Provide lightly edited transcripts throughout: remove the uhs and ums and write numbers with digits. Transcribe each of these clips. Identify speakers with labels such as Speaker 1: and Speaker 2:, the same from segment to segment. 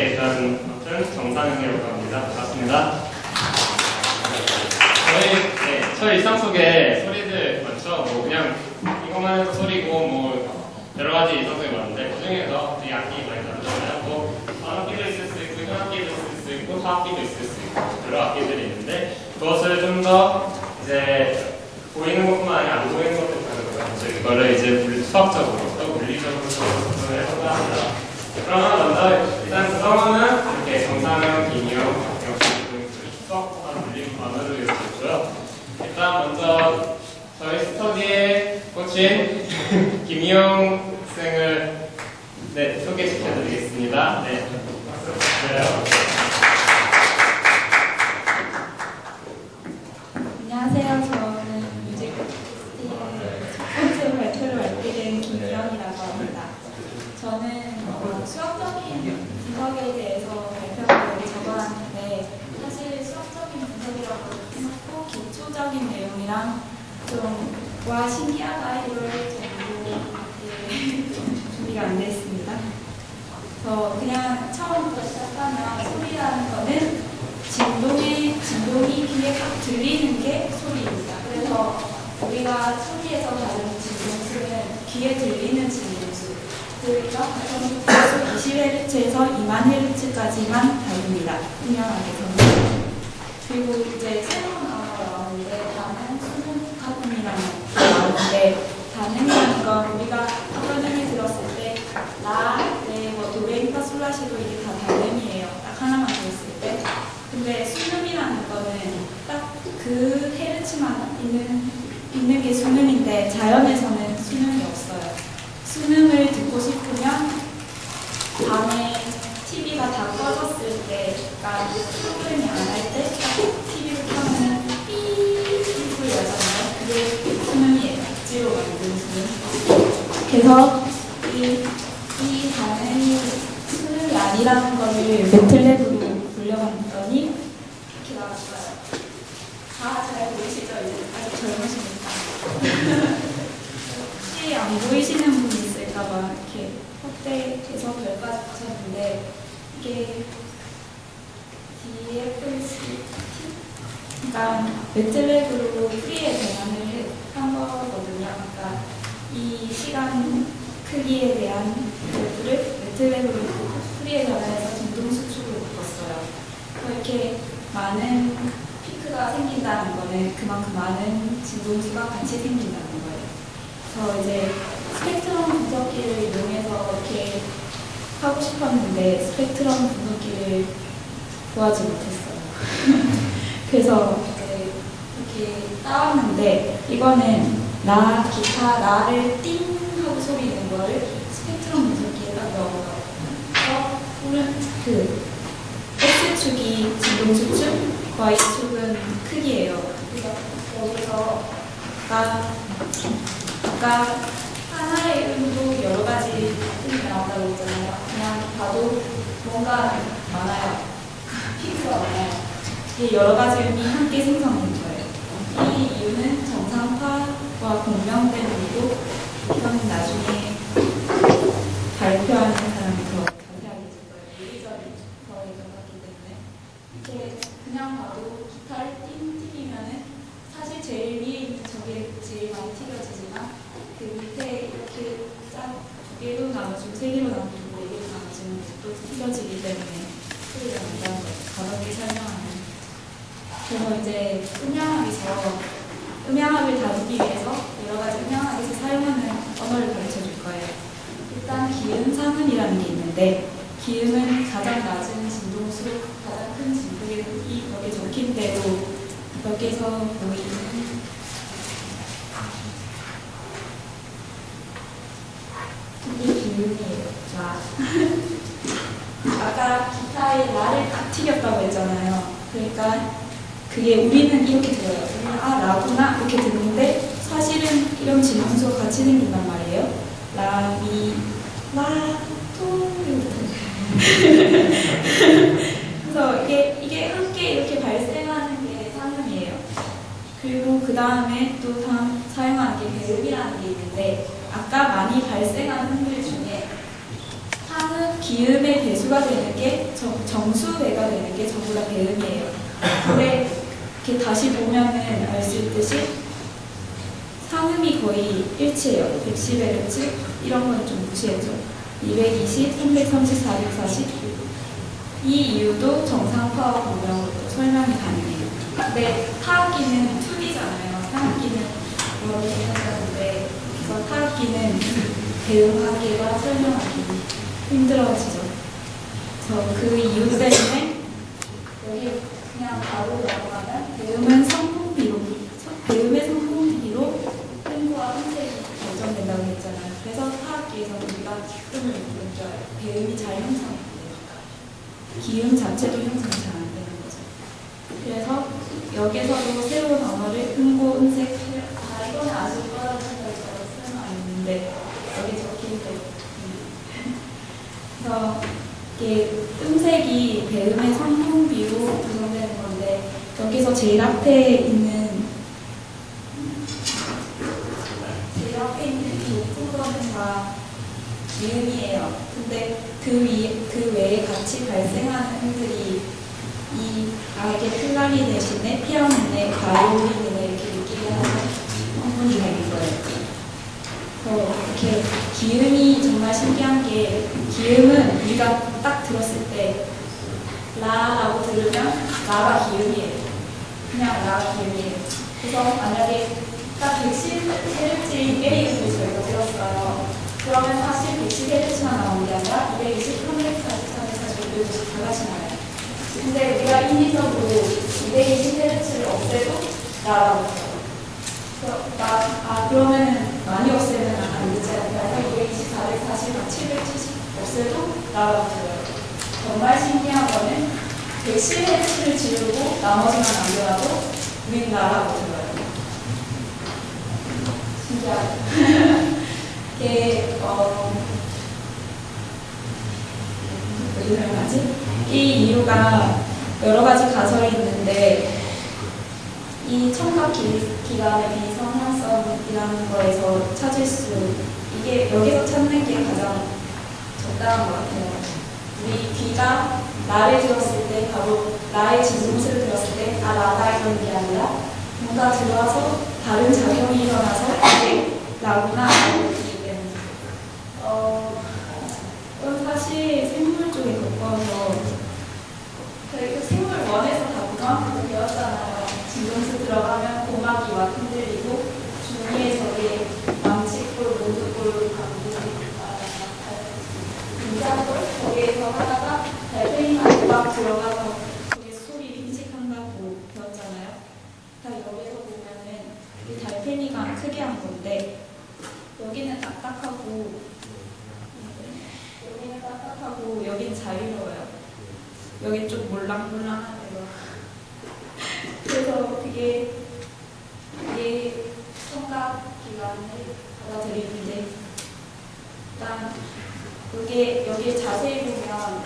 Speaker 1: 일단 아무튼 정상형이라고 합니다. 반갑습니다. 저희 일상 속에 소리들 많죠? 뭐 그냥 이것만 해도 소리고 뭐 여러 가지 일상 속에 많은데 그 중에서 되게 악기 많이 다루잖아요. 뭐 악기도 있을 수 있고 현악기도 있을 수 있고 타악기도 있을 수 있고 여러 악기들이 있는데 그것을 좀 더 이제 보이는 것뿐만 아니라 안 보이는 것도 다루고요. 그거를 이제 수학적으로 또 물리적으로 접근을 해보자 합니다. 그러면 먼저 일단 구성원은 이렇게 정상형, 기니형, 역시 수학과 물리 반으로 이렇게 있고요. 일단 먼저 저희 스터디의 코치인 김희영 학생을 소개시켜드리겠습니다. 네.
Speaker 2: 안녕하세요. 저는 뮤직스티의 첫 번째 발표를 맡게 된 김희영이라고 합니다. 저는 수학적인 분석에 대해서 발표를 적어놨는데 사실 수학적인 분석이라고 해놓고 기초적인 내용이랑 와 신기하다 이걸 준비가 안 되어 있습니다. 그냥 처음부터 시작하면 소리라는 거는 진동이 귀에 딱 들리는 게 소리입니다. 그래서 우리가 소리에서 다루는 진동수는 귀에 들리는 진동수. 그러니까 20Hz에서 20,000Hz까지만 다룹니다. 분명하게서는. 그리고 이제 새로운 단어가 나오는데 단은 수능 카본이라는 게 나오는데 단음이라는 건 우리가 학원을 들었을 때 라, 레, 도레미파솔라시도 이게 다 단음이에요. 딱 하나만 들었을 때. 근데 수능이라는 거는 딱 그 헤르츠만 있는 게 수능인데 자연에서는 수능이 없어요. 수능을 듣고 싶으면 밤에 TV가 다 꺼졌을 때, 그러니까 프로그램이 안 할 때 딱 TV를 켜면 삐 소리 나잖아요. 그게 수능이에요. 억지로 만든 수능. 그래서 이 단음이 수능이 아니라는 거를 매틀랩으로 불려봤더니 이렇게 나왔어요. 다 잘 보이시죠? 이제 아직 젊으시니까. 혹시 안 보이시는 분 있을까봐 이렇게 확대해서 별까지 붙였는데 이게 DFCT? 그러니까 매틀랩으로 프리에 변환을 한 거거든요. 그러니까 이 시간 크기에 대한 그래프를 매틀랩으로 프리에 변환해서 진동 수축으로 바꿨어요. 이렇게 많은 피크가 생긴다는 거는 그만큼 많은 진동수가 같이 생긴다는 거예요. 그래서 이제 스펙트럼 분석기를 이용해서 이렇게 하고 싶었는데 스펙트럼 분석기를 구하지 못했어요. 그래서 이제 이렇게 따왔는데 이거는 라, 기타, 라를 띵 하고 소리 있는 거를 스펙트럼 분석기에 딱 넣어요. 그래서 X축이 진동 수축, Y축은 크기예요. 그래서 여기서 아까 하나의 음도 여러 가지 음이 나온다고 했잖아요. 그냥 봐도 뭔가 많아요. 피크가 많아요. 이게 여러 가지 음이 함께 생성된 거예요. 이 이유는 정상파와 공명된 이유도 이건 나중에 발표하는 사람이 더 자세하게 줄 거예요. 물리적인 거에 들어갔기 때문에 이렇게 그냥 봐도 기타를 띵띵이면은 사실 제일 위에 있는 저게 제일 많이 튀겨지지만 그 밑에 이렇게 쫙 2개로 나눠주고 3개로 나눠주고 4개로 나눠주면 또 튀겨지기 때문에 소리가 난다는 거예요. 가볍게 설명하는. 그래서 이제 음향학을 다루기 위해서 여러 가지 음향학에서 사용하는 언어를 가르쳐 줄 거예요. 일단 기음, 상음이라는 게 있는데 기음은 가장 낮은 진동수, 가장 큰 진동이 여기 적힌 대로 여기서 보이는 이 기음이에요. 라. 아까 기타에 라를 딱 튀겼다고 했잖아요. 그러니까 그게 우리는 이렇게 들어요. 우리는 라구나 이렇게 듣는데 사실은 이런 진동수가 같이 생긴단 말이에요. 라, 미, 라, 토 그래서 이게 함께 이렇게 발생하는 게 상음이에요. 그리고 그 다음에 또 사용하는 게 배음이라는 게 있는데 아까 많이 발생하는 음들 중에 상음, 기음의 배수가 되는 게 정수배가 되는 게 전부 다 배음이에요. 근데 이렇게 다시 보면은 알 수 있듯이 상음이 거의 일치해요. 110Hz 이런 건 좀 무시해죠. 220, 330, 440 이 이유도 정상 파워 공명으로 설명이 가능해요. 근데 타악기는 2D잖아요. 타악기는 이렇게 생각하는데 그래서 타악기는 배음하기가 설명하기 힘들어지죠. 그래서 그 이유 때문에 여기 그냥 바로 넘어가면 배음의 성분비로 끈과 음색이 결정된다고 했잖아요. 그래서 타악기에서는 우리가 음을 느껴요. 배음이 잘 형성이 안 돼요. 기음 자체도 형성이 잘 안 되는 거죠. 그래서 여기서도 새로운 언어를 음고, 음색, 이거는 아실 거라고 생각이 쓰는 거 있는데 여기 적힌 데 그래서 이게 음색이 배음의 성분비로 구성되는 건데 여기서 제일 앞에 있는 이 높은 거는 다 미음이에요. 근데 그 외에 같이 발생하는 음들이 이 악의 클라리넷이네, 피아노네, 바이올린이네 이렇게 느끼게 하는 성분이 되는 거예요. 이렇게 기음이 정말 신기한 게 기음은 우리가 딱 들었을 때 라라고 들으면 라가 기음이에요. 그냥 라가 기음이에요. 그래서 만약에 딱 110Hz인 A음을 저희가 들었어요. 그러면 사실 110Hz만 나오는 게 아니라 220, 340, 440, 550 다 같이 나와요. 근데 우리가 인위적으로 220Hz를 없애도 라라고 들어요. 그러면은 많이 없애면 안 되지 않나요? 220, 440, 770 없애도 라라고 들어요. 정말 신기한 거는 110Hz를 지우고 나머지만 남겨놔도 우린 라라고 들어요. 신기하죠? 이게 왜 설명하지? 이 이유가 여러 가지 가설이 있는데 이 청각 기관의 비성향성이라는 거에서 이게 여기서 찾는 게 가장 적당한 것 같아요. 우리 귀가 나를 들었을 때 바로 나의 진동수를 들었을 때 나다 이런 게 아니라 뭔가 들어와서 다른 작용이 일어나서 나구나 느끼기 때문에 이건 사실 생물 쪽에 가까워서 저희 생물 원에서 다 고등학교 배웠잖아요. 진동수 들어가면 고막이 막 흔들리고 중위에 저게 망치골, 모두골, 방구, 인자골 거기에서 하다가 달팽이가 막 들어가서 거기에 소리 인식한다고 배웠잖아요. 여기서 보면은 이 달팽이가 크게 한 건데 여기는 딱딱하고 여기는 자유로워요. 여기 좀 몰랑몰랑하네요. 그래서 이게 청각 기관을 받아들이는데 일단 여기 자세히 보면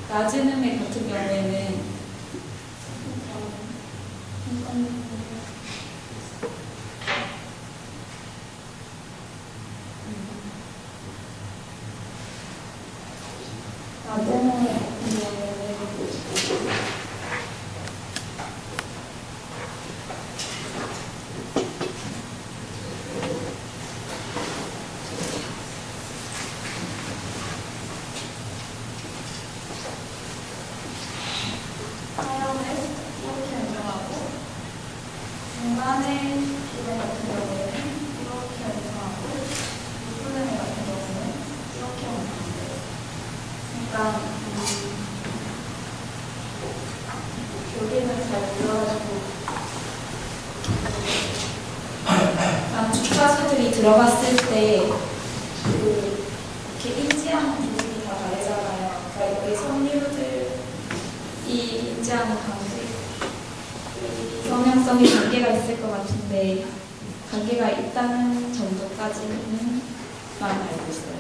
Speaker 2: 낮은 음의 같은 경우에는 중간에 기대 같은 경우에는 이렇게 완성하고 높은 애 같은 경우는 이렇게 완성돼요. 그러니까 여기는 잘 몰라가지고 주파수들이 들어갔을 때 이렇게 인지하는 부분이 다 다르잖아요. 그러니까 여기 섬유들이 인지하는 방식 성향성의 관계가 있을 것 같은데 관계가 있다는 정도까지는 알고 있어요.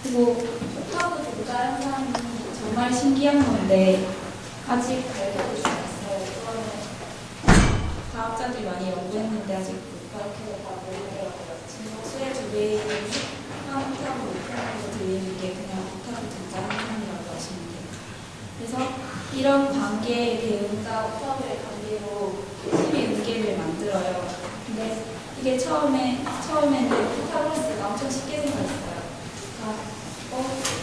Speaker 2: 그리고 옥타브 동자 현상이 정말 신기한 건데 아직 밝혀질 수 없어요. 그거는 과학자들이 많이 연구했는데 아직 못 밝혀서 다 모르더라고요. 진동수의 두 개의 한 옥타브, 5옥타브로 들리는 게 그냥 옥타브 가장 편이라고 하시면 돼요. 그래서 이런 관계의 대응과 옥타브의 관계로 심의 음계를 만들어요. 근데 이게 처음에는 피타고라스가 엄청 쉽게 생겼어요.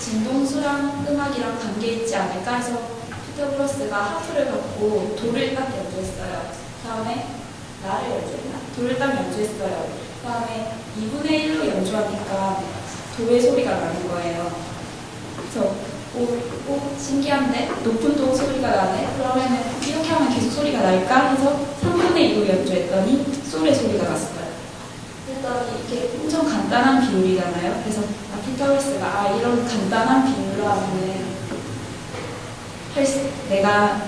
Speaker 2: 진동수랑 음악이랑 관계 있지 않을까 해서 피타고라스가 하프를 갖고 도를 딱 연주했어요. 다음에 나를 연주했나? 도를 딱 연주했어요. 다음에 2분의 1로 연주하니까 도의 소리가 나는 거예요. 그래서 신기한데? 높은 도 소리가 나네? 그러면은 이렇게 하면 계속 소리가 날까? 해서 3분의 2로 연주했더니 솔의 소리가 났어요. 그랬더니 이게 엄청 간단한 비율이잖아요. 그래서 피타고라스가 이런 간단한 비율로 하면은 내가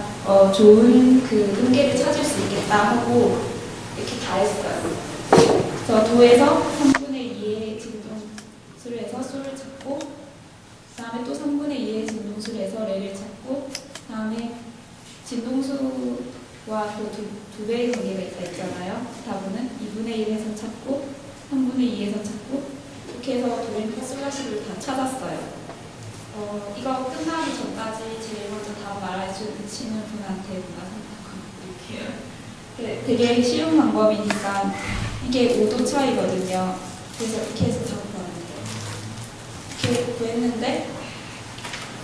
Speaker 2: 좋은 그 음계를 찾을 수 있겠다 하고 이렇게 다 했어요. 그래서 도에서 3분의 2의 진동수를 해서 솔을 찾고 그 다음에 또 3분의 2의 진동수를 해서 레를 찾고 그 다음에 진동수와 두 배의 관계가 있잖아요. 답은 2분의 1에서 찾고 3분의 2에서 찾고 이렇게 해서 도레미파솔라시를 다 찾았어요. 이거 끝나기 전까지 제일 먼저 답 말해주시는 분한테 문화 선택 드릴게요. 되게 쉬운 방법이니까 이게 5도 차이거든요. 그래서 이렇게 해서 작업하면 돼요. 이렇게 구했는데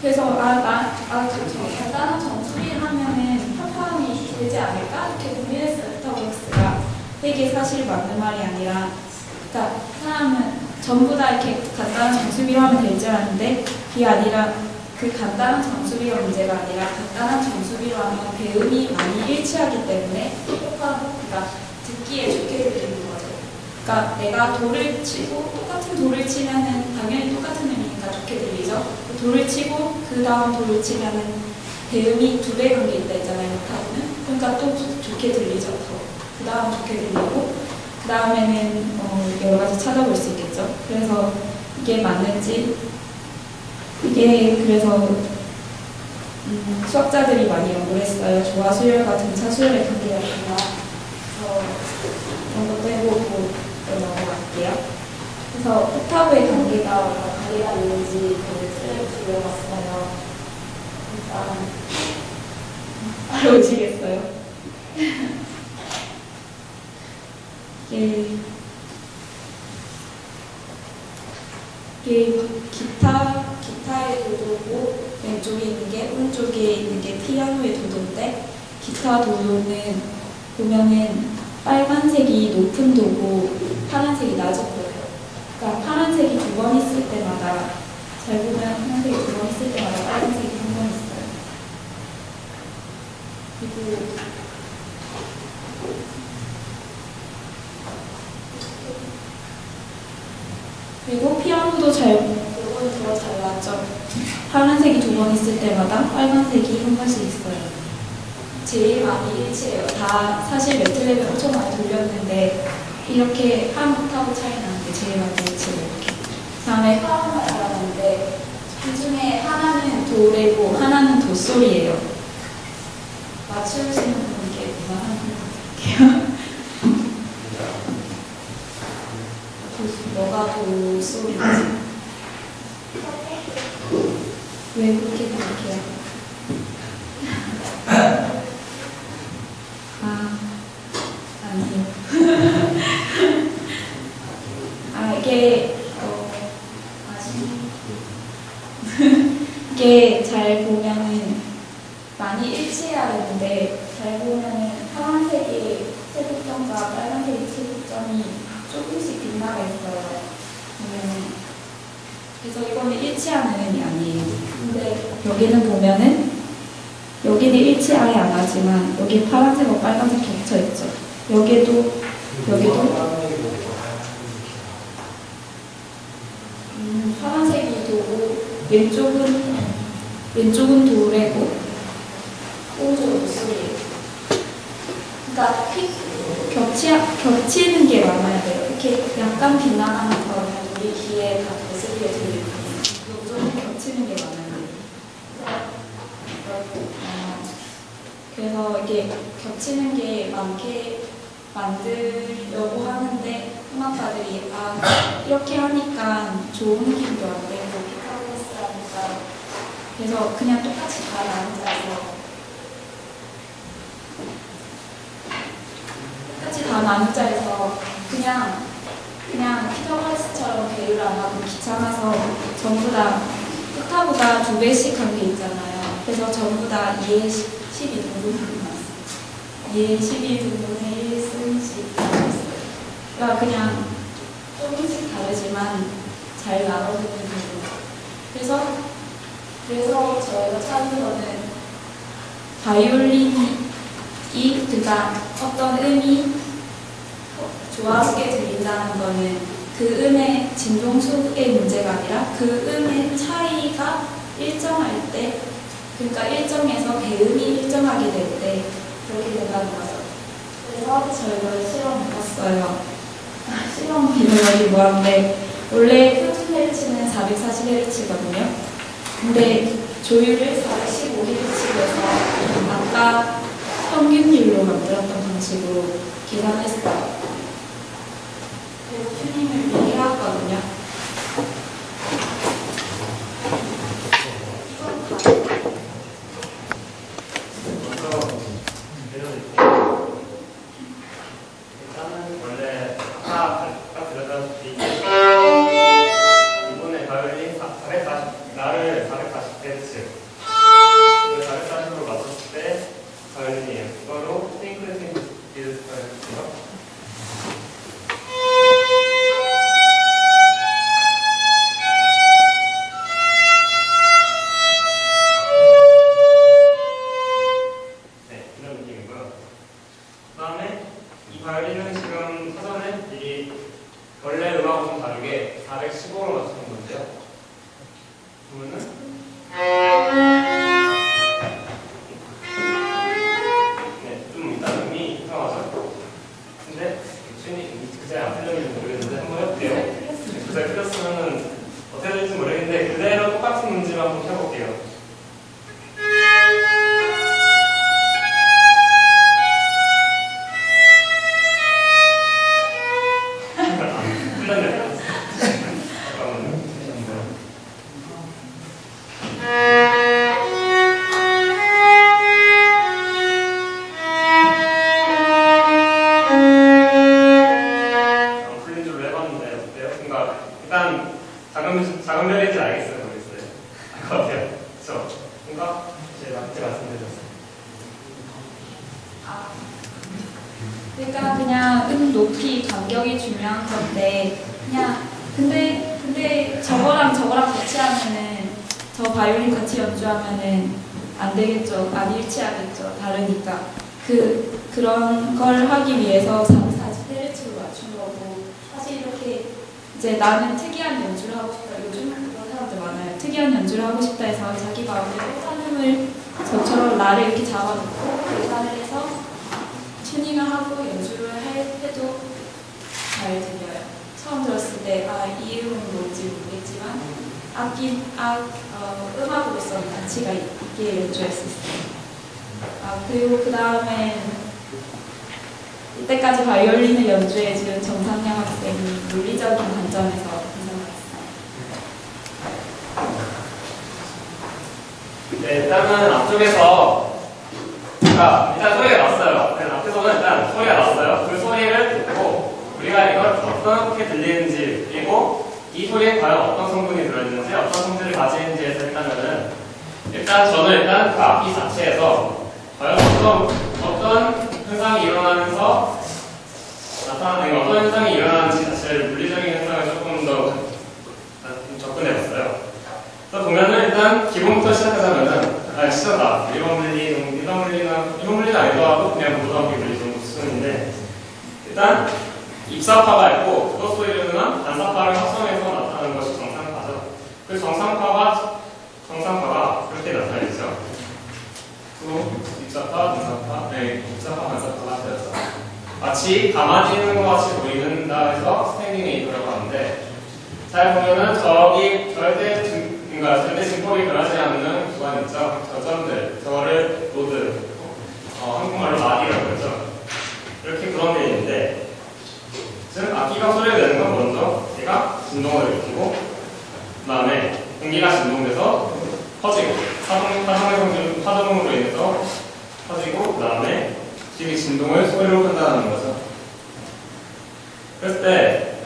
Speaker 2: 그래서 간단한 정수리를 하면은 편파음이 되지 않을까? 이렇게 고민했어요. 피타고라스가. 이게 사실 맞는 말이 아니라 그러니까 사람은 전부 다 이렇게 간단한 정수비로 하면 될 줄 아는데 그게 아니라 그 간단한 정수비가 문제가 아니라 간단한 정수비로 하면 배음이 많이 일치하기 때문에 그러니까 듣기에 좋게 들리는 거죠. 그러니까 내가 도를 치고 똑같은 도를 치면은 당연히 똑같은 의미니까 좋게 들리죠. 도를 치고 그 다음 도를 치면은 배음이 2배 관계 있다 했잖아요. 옥타브는. 그러니까 또 좋게 들리죠. 그 다음 좋게 들리고 그 다음에는 여러 가지 찾아볼 수 있겠죠. 그래서 이게 맞는지 그래서 수학자들이 많이 연구를 했어요. 조화수열과 등차수열의 관계가 있구나. 그런 것도 해보고 넘어갈게요. 그래서 옥타브의 관계가 있는지 틀을 들어봤어요. 일단 알아보시겠어요? 이게 기타의 도도고 왼쪽에 있는 게 오른쪽에 있는 게 피아노의 도도인데 기타 도도는 보면은 빨간색이 높은 도고 파란색이 낮은 거예요. 그러니까 파란색이 2번 있을 때마다 잘 보면 파란색이 2번 있을 때마다 빨간색이 한 번 있어요. 그리고 피아노도 요거는 더 잘 나왔죠. 파란색이 2번 있을 때마다 빨간색이 한 번씩 있어요. 제일 많이 일치해요. 다 사실 매트랩을 엄청 많이 돌렸는데 이렇게 한 옥타브 차이 나는데 제일 많이 일치해요. 이렇게. 그 다음에 파운을 알아봤는데 그 중에 하나는 도레고 하나는 도솔이에요. 맞추시는 분께 누가 하나 드릴게요. 너가 도솔이지? 왜 그렇게 생각해요? 아니요. 이게 잘 보면은 많이 일치해야 되는데 잘 보면은 파란색이 세부점과 빨간색이 세부점이 조금씩 빗나가 있어요. 그래서 이거는 일치하는 의미 아니에요. 근데 여기는 보면은 여기는 일치 아예 안 하지만 여기 파란색과 빨간색 겹쳐 있죠. 여기도 파란색이 도고 왼쪽은 도래고 오른쪽은 도솔이에요. 그러니까 겹치는 게 많아야 돼요. 이렇게 약간 빗나가는 거는 우리 귀에 다 거슬리게 들리거든요. 좀 겹치는 게 많아요. 그래서 이게 겹치는 게 많게 만들려고 하는데 음악가들이 이렇게 하니까 좋은 느낌도 안 되고 피타고라스 하니까 그래서 그냥 똑같이 다 나누자에서 그냥 피타고라스처럼 배율 안 하고 귀찮아서 전부 다 흑타보다 2배씩 한 게 있잖아요. 그래서 전부 다 2의 12등분으로 나왔어요. 2의 12등분의 1 승씩 나왔어요. 그러니까 그냥 조금씩 다르지만 잘 나눠주는 거죠. 그래서 저희가 찾은 거는 바이올린이 그러니까 어떤 음이 조화롭게 들린다는 거는 그 음의 진동수의 문제가 아니라 그 음의 차이가 일정할 때, 그러니까 일정에서 배음이 일정하게 될 때 그렇게 된다는 거죠. 그래서 저희가 실험해봤어요. 실험 이름이 뭐한데 원래 표준헤르츠는 440Hz거든요. 근데 조율을 415Hz에서 아까 평균율로 만들었던 방식으로 계산했어요. 그래서 튜닝을 미리 해왔거든요.
Speaker 1: 먼저 내려드릴게요. 일단은 원래 아까 들었다시피 이번에 바이올린 440, 나를 440Hz 440으로 맞췄을 때 바이올린이에요. 이거로 싱크를 비슷해요. 바이올린은 지금 사전에 이 원래 음하고 좀 다르게 415로 맞추는 건데요. 보면은 좀 일단 음이 이상하죠. 근데 그제 안 틀렸는지 모르겠는데 한번 해볼게요. 그제 틀렸으면은 어떻게 될지 모르겠는데 그대로 똑같은 문제만 한번 해볼게요. 일단 작은 별인지 알겠어요, 모르겠어요. 알 것 같아요. 그렇죠? 뭔가 제가 말씀드렸어요.
Speaker 2: 그러니까 그냥 음 높이 간격이 중요한 건데 그냥 근데 저거랑 같이 하면은 저 바이올린 같이 연주하면은 안 되겠죠, 안 일치하겠죠, 다르니까 그런 걸 하기 위해서 440Hz로 맞춘 거고 사실 이렇게 이제 나는 특이한 연주를 하고 싶다. 요즘 그런 사람들 많아요. 특이한 연주를 하고 싶다 해서 자기 마음대로 한음을 저처럼 나를 이렇게 잡아놓고 계산을 해서 튜닝을 하고 연주를 해도 잘 들려요. 처음 들었을 때 이 음은 뭔지 모르겠지만 음악으로서 가치가 있게 연주할 수 있어요. 그리고 그 다음에 이때까지 바이올린을 연주해준 정상영 학생이 물리적인 관점에서 분석했어요.
Speaker 1: 네, 일단은 앞쪽에서 일단 소리가 났어요. 앞에서는 일단 소리가 났어요. 그 소리를 듣고 우리가 이걸 어떻게 들리는지 그리고 이 소리에 과연 어떤 성분이 들어있는지 어떤 성질을 가지는지에서 일단 저는 그 악기 자체에서 과연 어떤 현상이 일어나면서 어떤 현상이 일어나는지 자체를 물리적인 현상을 조금 더 접근해봤어요. 그래서 보면은 일단 기본부터 시작하자면은 일반 물리는 아니더라도 그냥 고등학교 물리 정도 수준인데 일단 입사파가 있고 그것 소리는 반사파를 합성해서 나타나는 것이 정상파죠. 그 정상파가 그렇게 나타나죠. 입사파, 반사파, 입사파, 반사파가 되어서 마치 가만히 있는 것 같이 보인다 해서 스탠딩 웨이브라고 하는데 잘 보면은 절대 증폭이 변하지 않는 구간 있죠. 저점들, 저거를 노드, 한국말로 마디라고 하죠. 이렇게 그런 게 있는데 즉 악기가 소리를 내는 건 먼저 얘가 진동을 일으키고 그 다음에 공기가 진동돼서 퍼지고 이 진동을 소리로 판단하는 거죠. 그랬을 때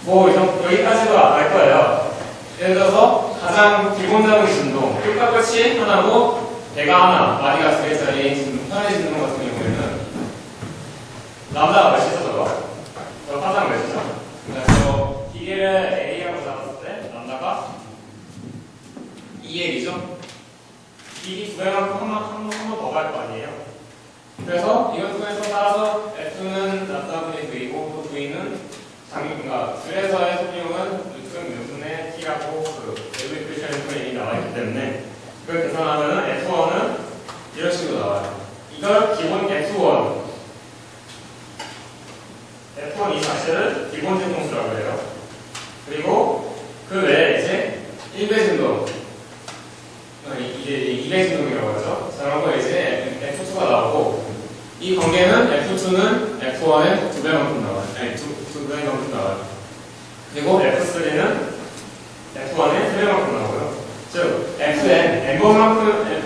Speaker 1: 뭐 여기까지도 알 거예요. 예를 들어서 가장 기본적인 진동, 끝과 끝이 하나고 배가 하나, 마디가 2개짜리 편의 진동 같은 경우에는 람다가 몇이죠 저거? 저 파장 몇이죠? 그래서 기계를 A라고 잡았을 때 람다가 2L이죠? 이 두 배만큼 한 번 더 갈 거 아니에요? 그래서 이것 중에서 따라서 F는 람다분의 V이고 또 V는 그러니까 줄에서의 소비용은 루트 분의 T라고 그 외부 이퀄레이션 표현이 나와 있기 때문에 그걸 계산하면은 F1은 이런 식으로 나와요. 이걸 기본 F1 이 자체를 기본 진동수라고 해요. 그리고 그 외에 이제 1배 진동, 이게 2배 진동이라고 하죠. 저런 거 이제 F2가 나오고 이 관계는 F2는 F1의 2배만큼 나와요. 아니, 두 배만큼 나와요. 그리고 F3는 F1의 3배만큼 나오고요. 즉,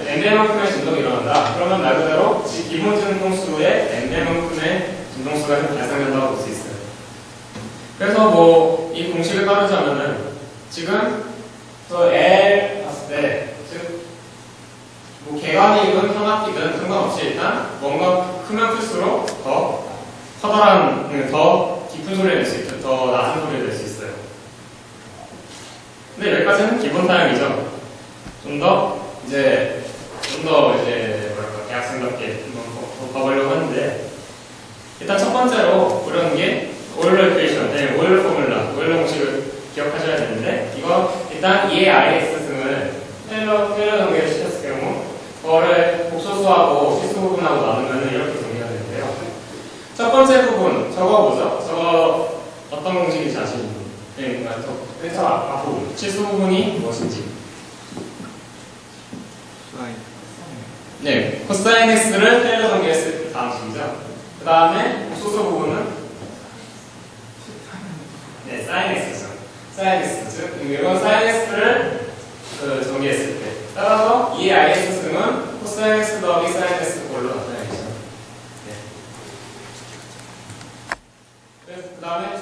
Speaker 1: N배만큼의 진동이 일어난다. 그러면 말 그대로 기본 진동수의 N배만큼의 진동수가 발생된다고 볼 수 있어요. 그래서 뭐, 이 공식을 따르자면은, 지금, 저 L 봤을 때, 즉, 뭐, 개관이든 현악기든 상관없이 일단, 뭔가 크면 클수록 더 커다란, 더 깊은 소리를 낼 수 있죠. 더 낮은 소리를 낼 수 있어요. 근데 여기까지는 기본 사양이죠. 좀 더 뭐랄까, 대학생답게 한번 더 가보려고 하는데, 일단 첫 번째로 보려는 게 오일러 이퀘이션, 오일러 포뮬라, 오일러 공식을 기억하셔야 되는데, 이거 일단 2의 IX 승을 테일러 전개를 시켰을 경우, 그거를 복소수하고 실수 부분하고 나누면 이렇게 정리가 되는데요. 첫 번째 부분, 저거 뭐죠? 저거 어떤 공식인지 아시는 분? 그러니까 저 앞부분, 실수 부분이 무엇인지. 네, 코사인 X를 테일러 전개했을 때 다음 식이죠. 그 다음에 복소수 부분은 네, 사인 X죠. 사인 X, 즉 이건 사인 X를 전개했을 때 따라서 2의 IX 승은 코사인 X 더하기 사인 X 꼴로 나타나겠죠. 그 다음에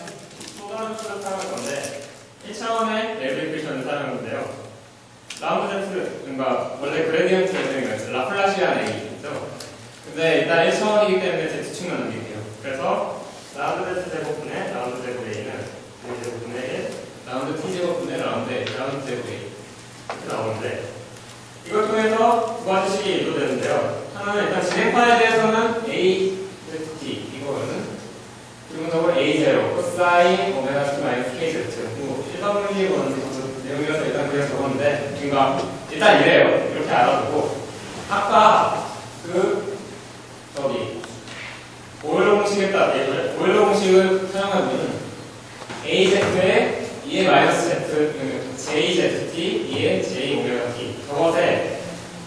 Speaker 1: 또 다른 수를 사용할 건데 1차원의 레벨 이퀘이션을 사용할 건데요. 라운드 Z, 그러니까 원래 그레디언트 예정이었죠. 라플라시안 A죠. 근데 일단 1차원이기 때문에 Z축만 남길게요. 그래서 라운드 Z 제곱분의 라운드 제곱 A는 A 제곱분의 1, 라운드 T 제곱분의 라운드 제곱 A 이렇게 나오는데 이걸 통해서 두 가지 식이 유도되는데요. 하나는 일단 진행파에 대해서는 A, Z, 이거는 기본적으로 A0, 코사인 오메가 T 마이너스 KZ. 뭐, 일반 문제로는 내용이라서 일단 그냥 적었는데, 그러니까, 일단 이래요. 이렇게 알아두고, 아까 오일러 공식을 오일러 공식을 사용하면 AZ에 2의 마이너스 Z, JZT, 2의 J 오메가 T. 저것의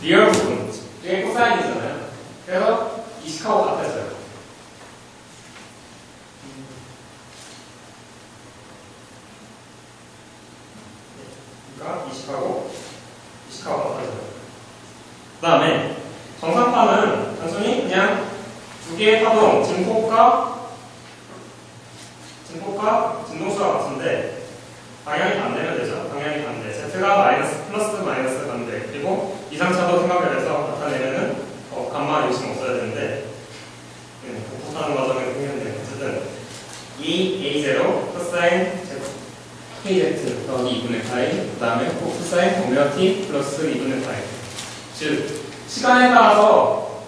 Speaker 1: 리얼 부분, 이게 코사인이잖아요. 그래서 이식하고 같아져요. 이식하고 같아져요. 그 다음에 정상파는 단순히 그냥 두 개의 파동, 진폭과 진동수가 같은데 방향이 반대면 되죠. 방향이 반대. Z가 마이너스, 플러스 마이너스 반대. 그리고 이상차도 생각을 해서 나타내면은 감마 요심 없어야 되는데 복붙하는 과정에서 생겼네요. 어쨌든 2A0 코사인 KZ 더하기 2분의 파이, 그 다음에 코사인 오메가 T 플러스 2분의 파이. 즉, 시간에 따라서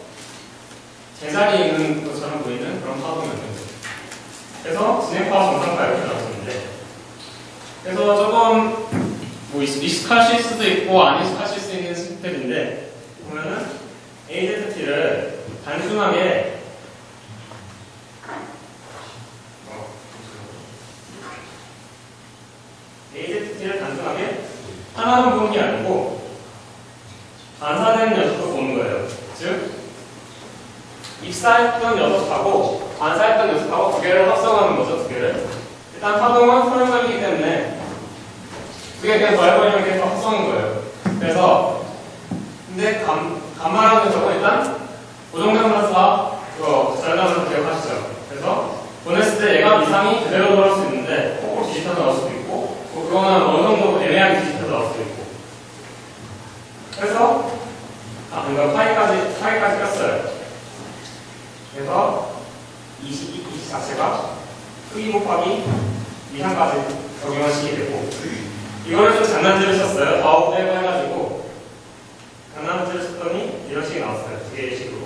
Speaker 1: 제자리에 있는 것처럼 보이는 그런 파동이었습니다. 그래서 진행파 정상파 이렇게 나왔는데, 그래서 조금 뭐 익숙하실 수도 있고 안 익숙하실 수 있는 스텝인데, 보면은 AZT를 단순하게 AZT를 단순하게 하나만 보는 게 아니고 반사되는 녀석도 보는 거예요. 즉 입사했던 녀석하고 반사했던 녀석하고 두 개를 합성하는 거죠. 두 개를. 일단 파동은 소용돌이기 때문에 두 개 그냥 더해버리면 계속 합성인 거예요. 그래서 근데 감마라는 녀석은 일단 고정된 플러스와 4개까지 꼈어요. 그래서 이 자체가 크기 곱하기 이상까지 적용하시게 되고, 이거를 좀 장난질을 쳤어요. 빼고 해가지고 장난질을 쳤더니 이런 식이 나왔어요. 두 개의 식으로.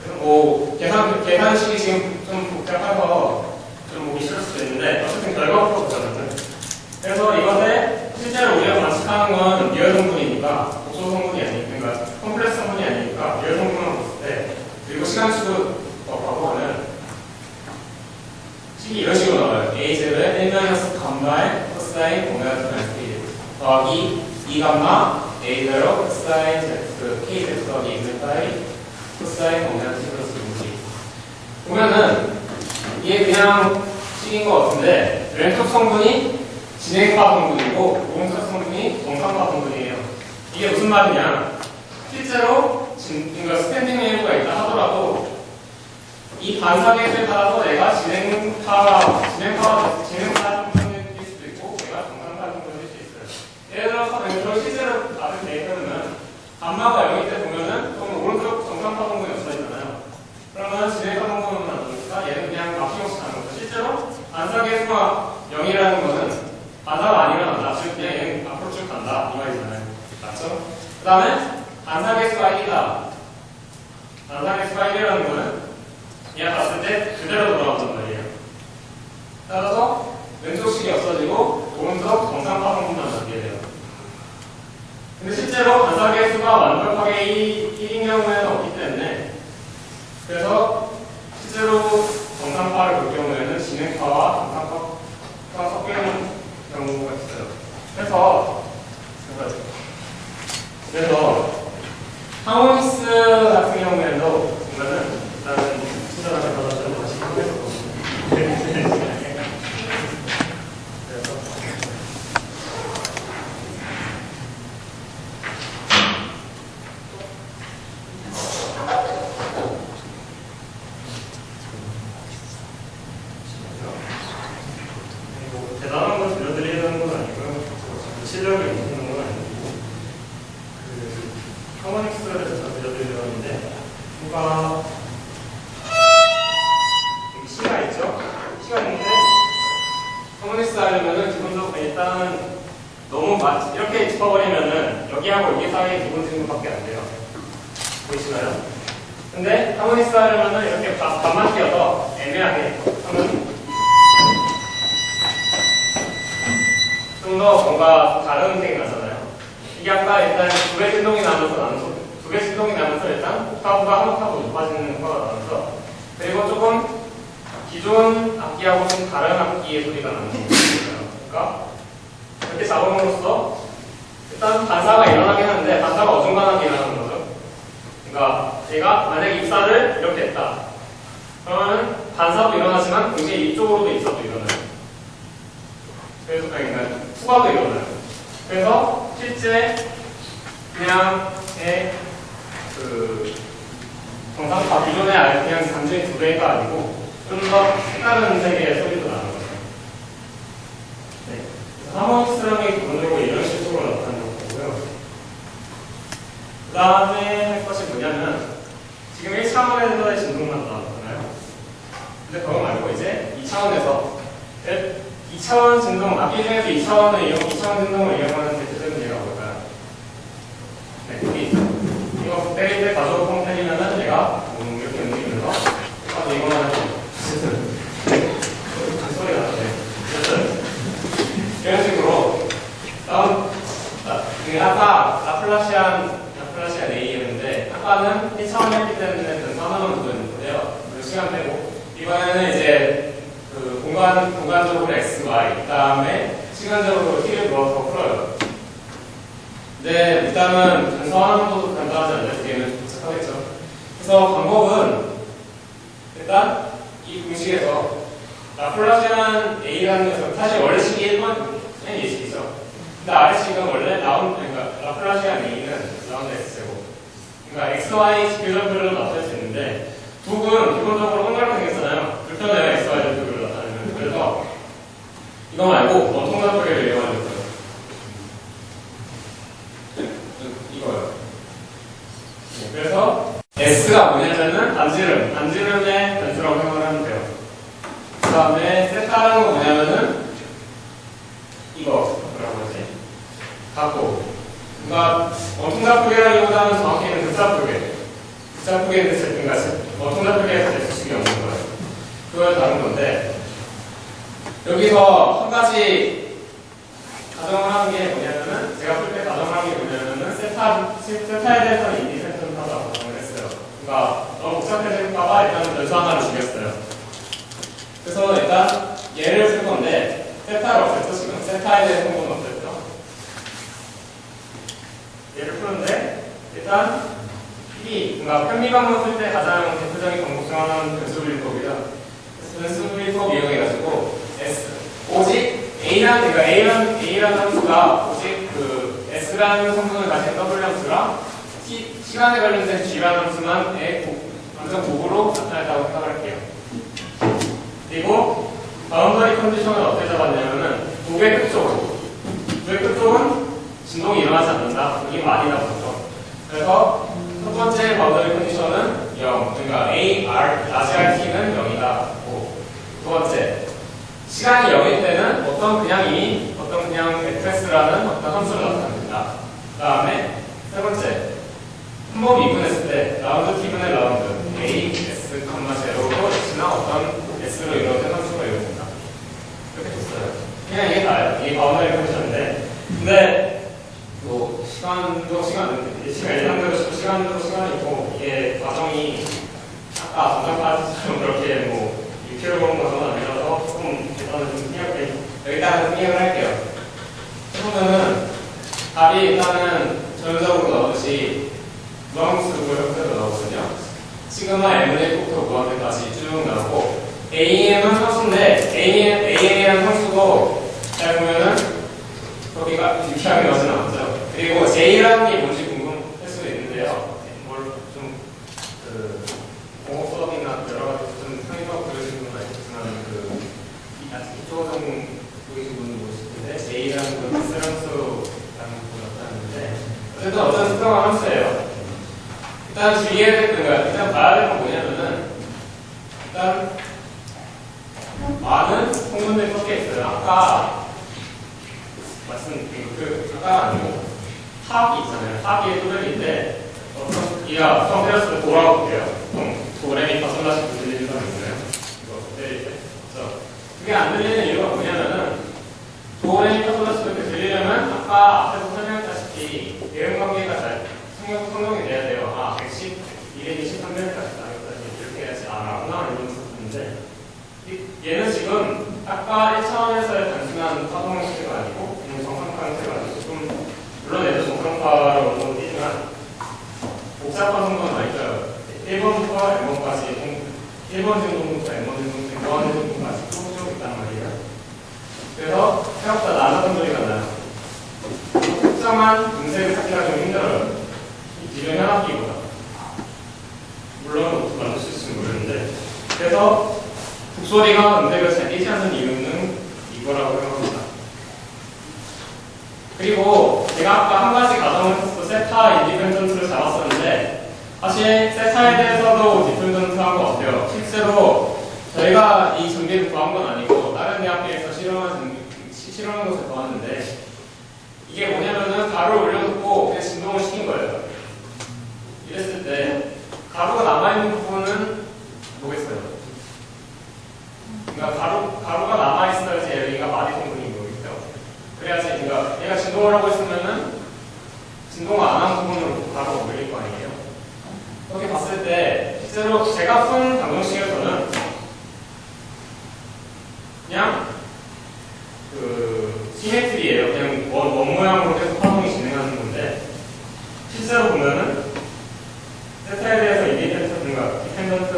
Speaker 1: 그래서 뭐 계산식이 지금 좀 복잡해서 좀 보기 싫을 수도 있는데 어쨌든 결과부터 보자면은, 그래서 이것에 실제로 우리가 관측하는 건 리얼 성분이니까 복소 성분이 아니니까, 그러니까 컴플렉스 성분이 아니니까 리얼 성분만 봤을 때, 그리고 시간수법하고 하는 식이 이런 식으로 나와요. A0의 1-, 감마의 코사인 오메가 스피드 더하기 2감마 A0 코사인 Z KZ 더하기 2파이 코사인 오메가 T 플러스 6. 보면은 이게 그냥 식인 것 같은데, 왼쪽 성분이 진행파 성분이고 오른쪽 성분이 정상파 성분이에요. 이게 무슨 말이냐? 실제로 그러니까 스탠딩 웨이브가 있다 하더라도 이 반사계수에 따라서 내가 진행파 성분일 수도 있고 내가 정상파 성분일 수 있어요. 예를 들어서 저 실제로 나를 대입해보면 감마가 0일 때 보면은 그럼 오른쪽 정상파 성분이 없어지잖아요. 그러면 진행파 성분은 나오니까 얘는 그냥 막힘없이 가는 거죠. 실제로 반사계수가 0이라는 거는 반사가 안 일어난다. 즉 그냥 얘는 앞으로 쭉 간다. 이 말이잖아요. 맞죠? 그 다음에 반사계수가 1이다. 반사계수가 1이라는 거는 얘가 봤을 때 그대로 돌아온단 말이에요. 따라서 왼쪽 식이 없어지고 오른쪽 정상파 성분만 남게 돼요. 근데 실제로 반사계수가 완벽하게 1인 경우에는 없기 때문에, 그래서 실제로 정상파를 볼 경우에는 진행파와 정상파가 섞이는 경우가 있어요. 그래서 하모닉스 같은 경우에도 보면은 일단은 친절하게 받아주는 다시 해서 대단한 걸 들려드리는 건 아니고요. 실력이 있는 건 아니고, 하모닉스를 제가 들려드리려는데, 뭔가 여기 C가 있죠? C가 있는데 하모닉스 하려면은 기본적으로 일단 너무 이렇게 짚어버리면은 여기하고 여기 사이에 기본 증거밖에 안 돼요. 보이시나요? 근데 하모닉스 하려면은 이렇게 반만 띄어서 애매하게 하면 좀 더 뭔가 다른 음색이 나잖아요. 이게 아까 일단 두 배 진동이 나면서 일단 옥타브가 한 옥타브 높아지는 효과가 나면서, 그리고 조금 기존 악기하고 좀 다른 악기의 소리가 나는 거예요. 그러니까 이렇게 잡음으로써 일단 반사가 일어나긴 하는데 반사가 어중간하게 일어나는 거죠. 그러니까 얘가 만약에 입사를 이렇게 했다. 그러면 반사도 일어나지만 동시에 이쪽으로도 입사도 일어나요. 그래서 그러니까 후가도 일어나요. 그래서 실제 그냥의 정상파 기존의 그냥 단순히 두 배가 아니고 좀 더 색다른 색의 소리도 나는 거죠. 네. 하모닉스랑이 기본적으로 이런 식으로 나타나는 거고요. 그 다음에 할 것이 뭐냐면, 지금 1차원에서의 진동만 나왔잖아요. 근데 그거 말고 이제 2차원에서 2차원 진동, 악기 중에서 2차원 진동을 이용하는 대표적인 예가 뭘까요? 네, 여기 이거 때릴 때 가져올 pom 때리면은 얘가 이렇게 움직이면서 아까 이거만 하죠. 소리가 나네. 이런 식으로 아까 라플라시안 A였는데 아까는 1차원 했기 때문에 변화만 묻어있는데요. 시간 빼고 이번에는 이제 공간적으로 X, Y, 그 다음에 시간적으로 T를 넣어서 풀어요. 근데 일단은 단서하는 것도 간단하지 않나요? 게임은 도착하겠죠. 그래서 방법은 일단 이 공식에서 라플라시안 A라는 것은 사실 원래 식이 1번 N이죠. 근데 RC가 원래 그러니까 라플라시안 A는 라운드 X제곱. 그러니까 X, Y 뷰별로 나타낼 수 있는데 두분 기본적으로 동그랗게 생겼잖아요. 불편해요. X, Y 뷰별로 나타내면. 그래서 이거 말고 원통zap표를 이용하려고요. 이거요. 반지름의 변수라고 생각을 하면 돼요. 그 다음에 세타라는 거 뭐냐면은 이거 뭐라고 하지? 각도. 그러니까 통잡프기라기보다는 정확히는 극잡프기. 극잡프기에 대해서 통잡프기에서 대수식이 없는 거예요. 그걸 다른 건데 여기서 한 가지 가정을 하는 게 뭐냐면은 제가 풀 때 가정을 하는 게 뭐냐면은 세타에 대해서 인디펜던트하다고 가정을 했어요. 그러니까 너무 복잡해질까봐 일단은 변수 하나를 죽였어요. 그래서 일단 얘를 쓸 건데 세타를 없앴죠. 지금 세타에 대해 성분은 없앴죠. 얘를 푸는데 일단 그러니까 편미방문 쓸 때 가장 대표적인 방법 중 하나는 변수분리법이다. 변수분리법 이용해가지고 오직 A라는 함수가 오직 그 S라는 성분을 가진 W 함수랑 시간에 관련된 G라는 함수만의 완전 곱으로 나타냈다고 생각할게요. 그리고 바운더리 컨디션을 어떻게 잡았냐면은 두개 끝쪽은 진동이 일어나지 않는다. 여기 많이 나오죠. 그래서 첫 번째 바운더리 컨디션은 0. 그러니까 A, R, 라지 RT는 0이다. 두 번째, 시간이 0일 때는 어떤 그냥 매트리스라는 어떤 함수를 나타냅니다. 그 다음에 세 번째, 한 번 미분했을 때 라운드 T분의 라운드 A, S, 0로 X나 어떤 S로 이루어진 함수가 이루어진다. 이렇게 됐어요. 그냥 이게 다예요. 이게 바운더리 컨디션인데 근데 뭐 시간이 있고 이게 과정이 아까 전장까지처럼 그렇게 뭐 6km 보는 것은 아니라서 조금 일단은 좀 여기다가 생략을 할게요. 해보면은 답이 일단은 전형적으로 나오듯이 무함수고 형태로 나오거든요. 시그마 m의 꼭부터 무함대까지 쭉 나오고 AM은 상수인데 AM이라는 상수도 잘 보면은 거기가 유쾌하게 나오진 않았죠. 그리고 J라는 게 뭔지 궁금할 수도 있는데요. 뭘 좀 공업 수업이나 여러 가지 좀 상위수업 들으신 분은 알겠지만 이쪽 정도 보이신 분은 모르실 텐데 J라는 건 스랑수라는 거 나타났는데 어쨌든 특정한 함수예요. 일단 주의해야 될 거가 일단 봐야 될 건 뭐냐면은 일단 많은 성분들이 섞여 있어요. 아까 아까 아니고 합이 있잖아요. 합이 또래인데 이가 성태였을 때 돌아볼게요. 도레미 파솔라시 들리는 사람 있나요? 이거 때릴 때. 그게 안 들리는 이유가 뭐냐면은 도레미 파솔라시 이렇게 들리려면 아까 앞에서 설명했다시피 대응관계가 잘 성형이 돼야 돼요. 110, 223명까지 이렇게 해야지 라구나 이런 것인데 얘는 지금 아까 1차원에서의 단순한 파동 형태가 아니고 정상파 형태가 아니고 좀 물론 얘도 정상파로 보이지만 복잡한 성분은 아니죠. 1번부터 M번까지 1번 정도부터 M번 정도, 무한 정도까지 쭉 있단 말이에요. 그래서 생각보다 낮은 소리가 나요. 특정한 음색을 찾기가 좀 힘들어요. 기존 현악기보다. 물론 만들 수 있을지 모르는데 그래서 북소리가 음색을 잘 띄지 않는 이유는 이거라고 생각합니다. 그리고 제가 아까 한 가지 가정을 했어. 세타 인디펜던트를 잡았었는데 사실 세타에 대해서도 디펜던트한 것 같아요. 실제로 저희가 이 전기를 구한 건 아니고 다른 대학교에서 실험한 것을 구했는데 이게 뭐냐면은 가루를 올려놓고 그냥 진동을 시킨 거예요. 이랬을 때 가루가 남아있는 부분은 뭐겠어요? 그러니까 가루가 남아있어야지 여기가 마디 성분이 뭐겠죠? 그래야지 그러니까 얘가 진동을 하고 있으면은 진동을 안 한 부분으로 가루가 몰릴 거 아니에요? 그렇게 봤을 때 실제로 제가 푼 방정식에서는 그냥 시메트리예요. 그냥 원 모양으로 계속 파동이 진행하는 건데 실제로 보면은 세타에 대해서 디펜던트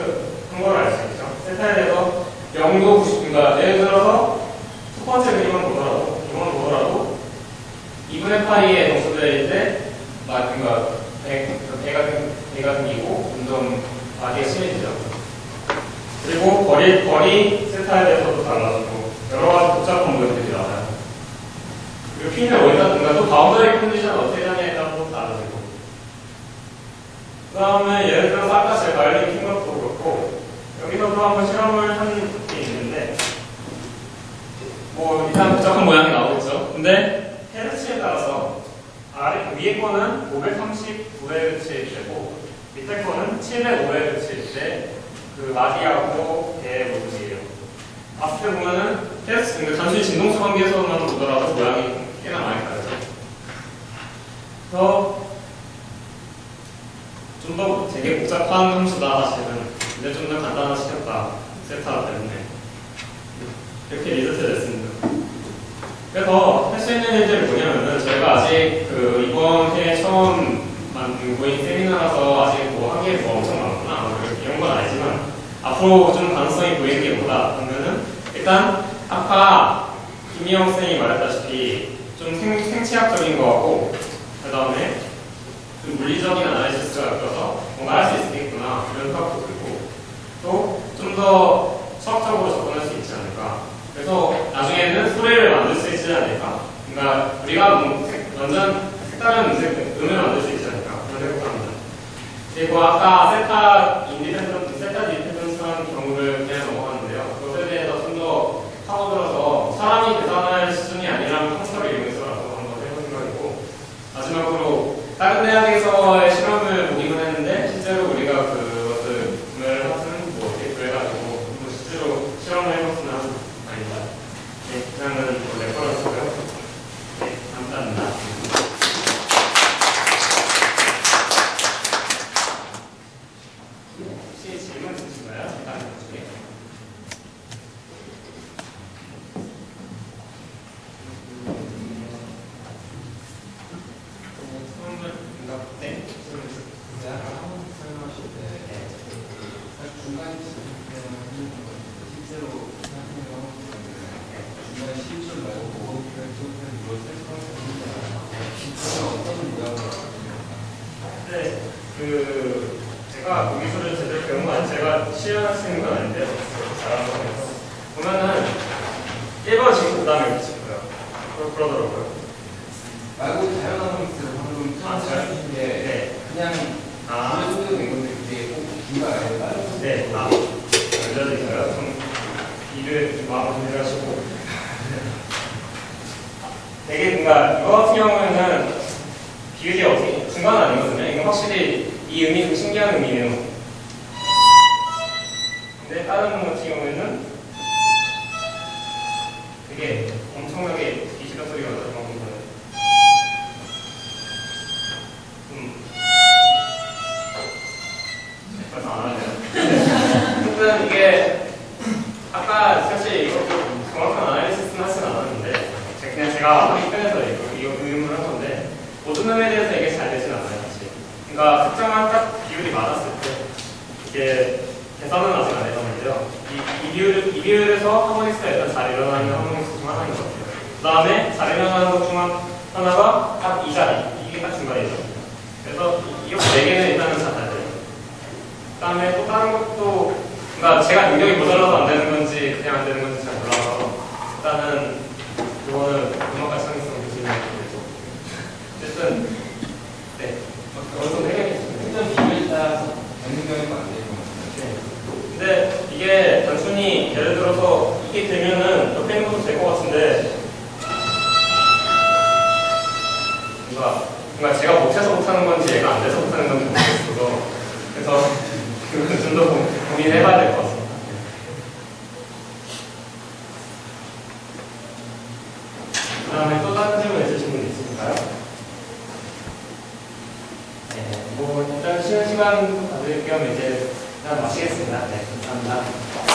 Speaker 1: 한 걸 알 수 있죠. 세타에 대해서 0도 90도인가 예를 들어서 첫 번째 그림을 보더라도 2분의 파이의 정수들일 때 그러니까 배가 생기고 점점 바디가 심해지죠. 그리고 거리 세타에 대해서도 달라지고 여러 가지 복잡한 모델들이 나와요. 그리고 핀을 어디다 둔가 또 바운더리 컨디션 어떻게 하냐에 따라서 달라지고 그 다음에 예를 들어서 아까 제가 바이올린 킨 것도 그렇고 여기서도 한번 실험을 한 게 있는데 뭐 일단 복잡한 모양이 나오겠죠. 근데 헤르츠에 따라서 위에 거는 539Hz일 때고 밑에 거는 705Hz일 때 그 마디하고 배 모습이에요. 봤을 때 보면은 헤르츠, 그러니까 단순히 진동수 관계에서만 보더라도 모양이 꽤나 많이 다르죠. 그래서 좀 더 되게 복잡한 함수다 사실은. 근데 좀 더 간단화시켰다. 세타 때문에 이렇게 리조트 됐습니다. 그래서 할 수 있는 일들이 뭐냐면은 저희가 아직 그 이번 해에 처음 모인 세미나라서 아직 뭐 한 게 뭐 엄청 많구나 뭐 이런 건 아니지만 앞으로 좀 가능성이 보이는 게 뭐다 하면은 일단 아까 김희영 쌤이 말했다시피 좀 생체학적인 거하고 그 다음에 좀 물리적인 아나리시스가 엮여서 뭔가 할 수 있겠구나 이런 생각도 들고 또 좀 더 수학적으로 접근할 수 있지 않을까. 그래서 나중에는 소리를 만들 수 있지 않을까. 그러니까 우리가 완전 색다른 음을 만들 수 있지 않을까 그런 생각도 합니다. 그리고 아까 세타 디펜던스한 경우를 그냥 넘어갔는데요. 그것에 대해서 좀 더 파고들어서 사람이 계산할 수준이 아니라는 컨셉을 이용해서라도 한번 해볼 생각이고 마지막으로 다른 대학에서의 실험을 보기만 했는데 실제로 우리가 그것을 구매를 하든 뭐 어떻게 구해가지고 뭐 실제로 실험을 해봤으면 아닙니다. 네, 이상은 레퍼런스고요. 네, 감사합니다. 혹시 질문 있으신가요? 잠깐 나중에. 네.
Speaker 3: 한번 설명하실 때 사실 중간에 실제로 생각하는 중간에 실전 말고 이거 실제로 어떤 모양으로
Speaker 1: 네, 제가 공기술을 제대로 배운 건 아니, 제가 시연할 수 있는 건 아닌데요. 잘하는 거에서 보면은 1번 지금 그 다음에 붙이고요. 그러더라고요.
Speaker 3: 말고 자연한 방식으로 방금 설명해주신 게
Speaker 1: 네.
Speaker 3: 그냥 소리도 된 건데 그게 꼭 긴가 아닌가요?
Speaker 1: 네, 알려드릴까요? 좀 일을 좀 마음을 준비하시고 되게 뭔가 이거 같은 경우에는 비율이 어떻게 중간은 아니거든요. 이건 확실히 이 음이 좀 신기한 음이에요. 근데 다른 음 같은 경우에는 되게 엄청나게 비실한 소리가 나죠. 그래서 안 하네요. 아무튼 이게 아까 사실 이것도 정확한 아나리시스는 하진 않았는데 제가 하기 편해서 이 의문을 한 건데 모든 음에 대해서 이게 잘 되진 않아요. 사실. 그러니까 특정한 딱 비율이 맞았을 때 이게 계산은 아직 안 해봤는데요. 이 비율에서 하모닉스가 일단 잘 일어나는 하모닉스 중 하나인 것 같아요. 그 다음에 잘 일어나는 것 중 하나가 딱 이 자리, 이게 딱 중간이죠. 그래서 이렇게 4개는 일단은 잘 돼요. 그 다음에 또 다른 것도, 그러니까 제가 능력이 모자라서 안 되는 건지 그냥 안 되는 건지 잘 몰라서 일단은 그거는 음악가 창의성 교수님이 되죠. 어쨌든 네, 어느 정도 해결했습니다.
Speaker 3: 일단 비율에 따라서 되는 경우가 안 되는 것 같아요.
Speaker 1: 네. 근데 이게 단순히 예를 들어서 이게 되면은 옆에 있는 것도 될 것 같은데 뭔가 제가 못해서 못하는 건지 얘가 안 돼서 못하는 건지 모르겠어서 그래서 그건 좀 더 고민해봐야 될 것 같습니다. 그 다음에 또 다른 질문 있으신 분 있으실까요? 네, 뭐 일단 쉬는 시간 가질 겸 이제 그냥 마치겠습니다. 네, 감사합니다.